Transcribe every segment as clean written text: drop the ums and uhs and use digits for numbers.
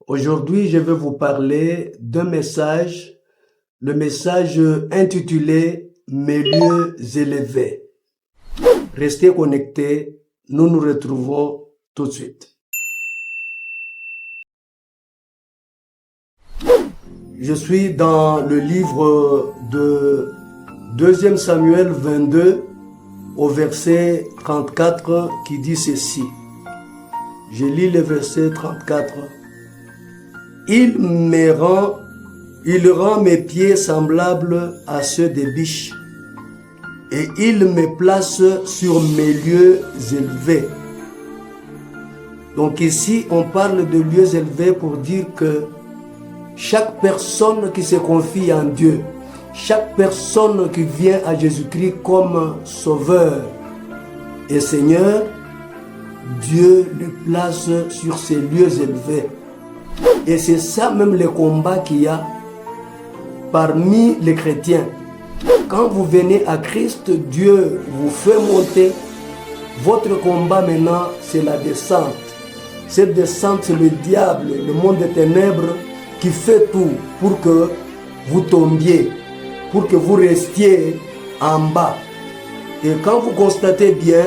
Aujourd'hui, je vais vous parler d'un message, le message intitulé Mes lieux élevés. Restez connectés, nous nous retrouvons tout de suite. Je suis dans le livre de 2 Samuel 22 au verset 34 qui dit ceci. Je lis le verset 34. Il rend mes pieds semblables à ceux des biches et il me place sur mes lieux élevés. Donc ici, on parle de lieux élevés pour dire que chaque personne qui se confie en Dieu, chaque personne qui vient à Jésus-Christ comme Sauveur et Seigneur, Dieu le place sur ses lieux élevés. Et c'est ça même le combat qu'il y a parmi les chrétiens. Quand vous venez à Christ, Dieu vous fait monter. Votre combat maintenant, c'est la descente. Cette descente, c'est le diable, le monde des ténèbres qui fait tout pour que vous tombiez, pour que vous restiez en bas. Et quand vous constatez bien,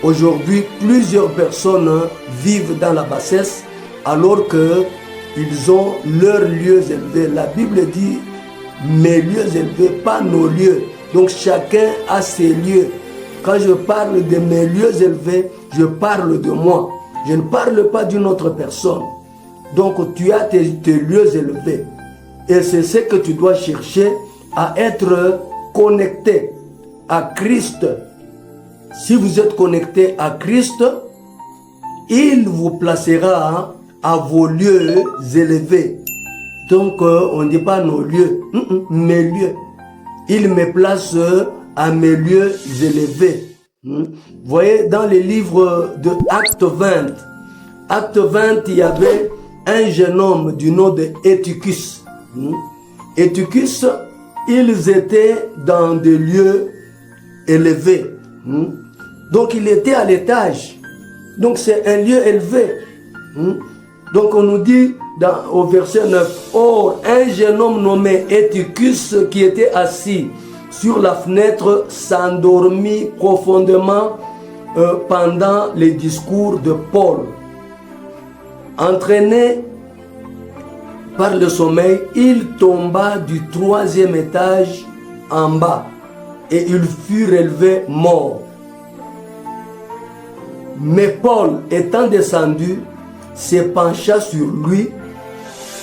aujourd'hui, plusieurs personnes vivent dans la bassesse alors qu'ils ont leurs lieux élevés. La Bible dit mes lieux élevés, pas nos lieux. Donc chacun a ses lieux. Quand je parle de mes lieux élevés, je parle de moi. Je ne parle pas d'une autre personne. Donc tu as tes lieux élevés. Et c'est ce que tu dois chercher, à être connecté à Christ. Si vous êtes connecté à Christ, il vous placera à vos lieux élevés. Donc on ne dit pas nos lieux, mes lieux. Il me place à mes lieux élevés. Vous voyez, dans les livres de Acte 20, il y avait un jeune homme du nom de Eutychus. Eutychus, ils étaient dans des lieux élevés. Donc il était à l'étage. Donc c'est un lieu élevé. Donc on nous dit au verset 9, or un jeune homme nommé Eutychus qui était assis sur la fenêtre s'endormit profondément pendant les discours de Paul. Entraîné par le sommeil, il tomba du 3e étage en bas et il fut relevé mort. Mais Paul, étant descendu, se pencha sur lui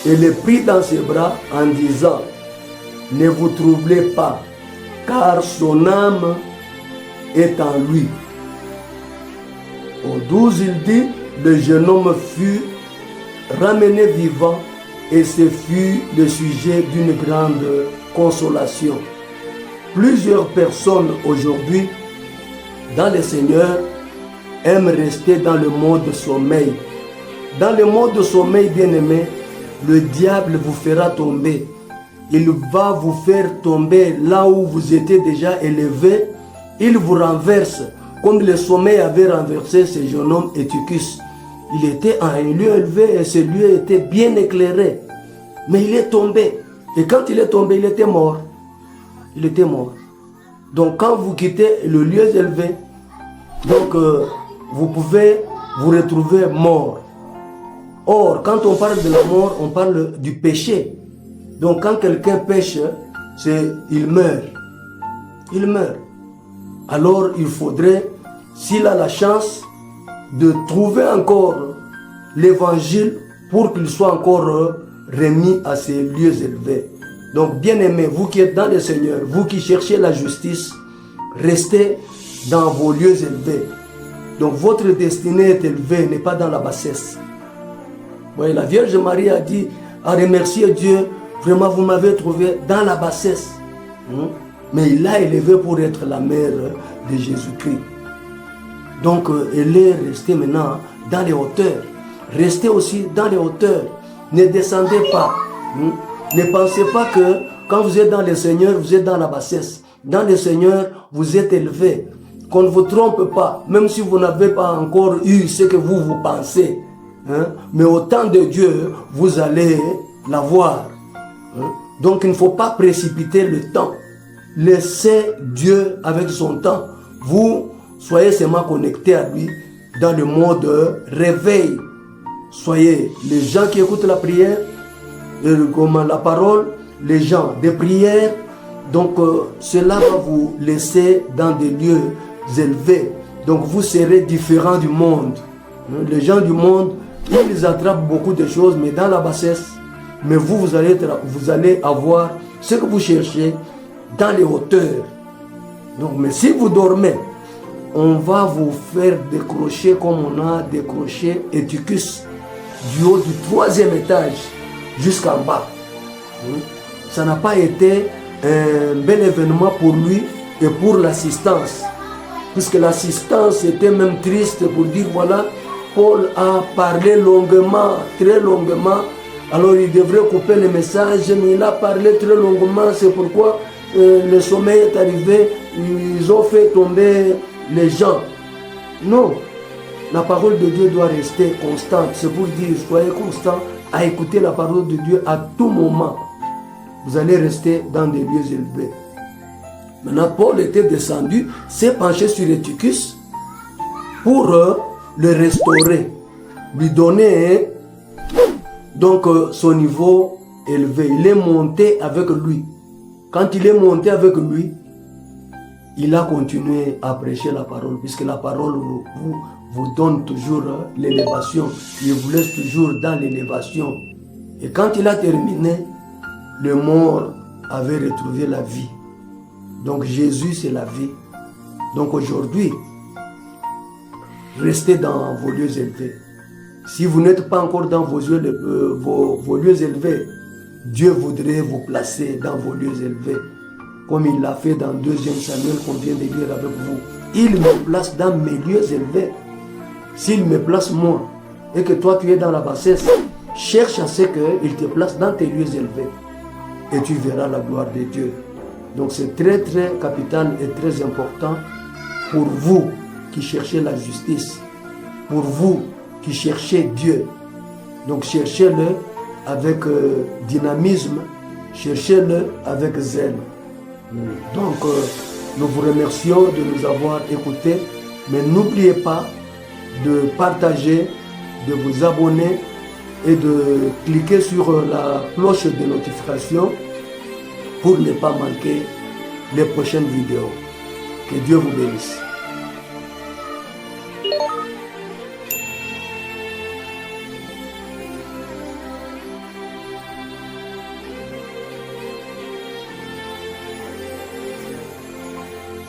et le prit dans ses bras en disant, ne vous troublez pas, car son âme est en lui. Au 12, il dit, le jeune homme fut ramené vivant et ce fut le sujet d'une grande consolation. Plusieurs personnes aujourd'hui, dans le Seigneur, aiment rester dans le monde de sommeil. Dans le monde de sommeil, bien-aimé, le diable vous fera tomber. Il va vous faire tomber là où vous étiez déjà élevé. Il vous renverse, comme le sommeil avait renversé ce jeune homme Eutychus. Il était à un lieu élevé et ce lieu était bien éclairé. Mais il est tombé. Et quand il est tombé, il était mort. Il était mort. Donc quand vous quittez le lieu élevé, donc vous pouvez vous retrouver mort. Or, quand on parle de la mort, on parle du péché. Donc quand quelqu'un pêche, il meurt. Il meurt. Alors il faudrait, s'il a la chance, de trouver encore l'évangile pour qu'il soit encore remis à ses lieux élevés. Donc bien aimés, vous qui êtes dans le Seigneur, vous qui cherchez la justice, restez dans vos lieux élevés. Donc votre destinée est élevée, n'est pas dans la bassesse. Oui, la Vierge Marie a dit, à remercier Dieu, vraiment vous m'avez trouvé dans la bassesse. Mais il l'a élevé pour être la mère de Jésus-Christ. Donc elle est restée maintenant dans les hauteurs. Restez aussi dans les hauteurs. Ne descendez pas. Ne pensez pas que quand vous êtes dans le Seigneur, vous êtes dans la bassesse. Dans le Seigneur, vous êtes élevé. Qu'on ne vous trompe pas, même si vous n'avez pas encore eu ce que vous pensez. hein, mais au temps de Dieu, vous allez l'avoir. Hein. Donc il ne faut pas précipiter le temps. Laissez Dieu avec son temps. Vous soyez seulement connectés à lui dans le mode réveil. Soyez les gens qui écoutent la prière, comme la parole, les gens des prières. Donc cela va vous laisser dans des lieux élevés. Donc vous serez différents du monde. Les gens du monde, ils attrapent beaucoup de choses, mais dans la bassesse. Mais vous allez avoir ce que vous cherchez dans les hauteurs. Donc, mais si vous dormez, on va vous faire décrocher comme on a décroché Eutychus du haut du 3e étage jusqu'en bas. Ça n'a pas été un bel événement pour lui et pour l'assistance. Puisque l'assistance était même triste pour dire voilà, Paul a parlé longuement, très longuement. Alors il devrait couper le message, mais il a parlé très longuement. C'est pourquoi le sommeil est arrivé. Ils ont fait tomber les gens. Non, la parole de Dieu doit rester constante. C'est pour dire, soyez constant à écouter la parole de Dieu à tout moment. Vous allez rester dans des lieux élevés. Maintenant, Paul était descendu, s'est penché sur Eutychus pour le restaurer, lui donner donc son niveau élevé. Il est monté avec lui. Quand il est monté avec lui, il a continué à prêcher la parole, puisque la parole vous donne toujours l'élévation. Il vous laisse toujours dans l'élévation. Et quand il a terminé, le mort avait retrouvé la vie. Donc Jésus, c'est la vie. Donc aujourd'hui, restez dans vos lieux élevés. Si vous n'êtes pas encore dans vos lieux élevés, Dieu voudrait vous placer dans vos lieux élevés, comme il l'a fait dans 2 Samuel qu'on vient de lire avec vous. Il me place dans mes lieux élevés. S'il me place moi, et que toi tu es dans la bassesse, cherche à ce qu'il te place dans tes lieux élevés. Et tu verras la gloire de Dieu. Donc c'est très très capital et très important pour vous qui cherchez la justice, pour vous qui cherchez Dieu. Donc cherchez-le avec dynamisme, cherchez-le avec zèle. Donc nous vous remercions de nous avoir écoutés, mais n'oubliez pas de partager, de vous abonner et de cliquer sur la cloche de notification pour ne pas manquer les prochaines vidéos. Que Dieu vous bénisse.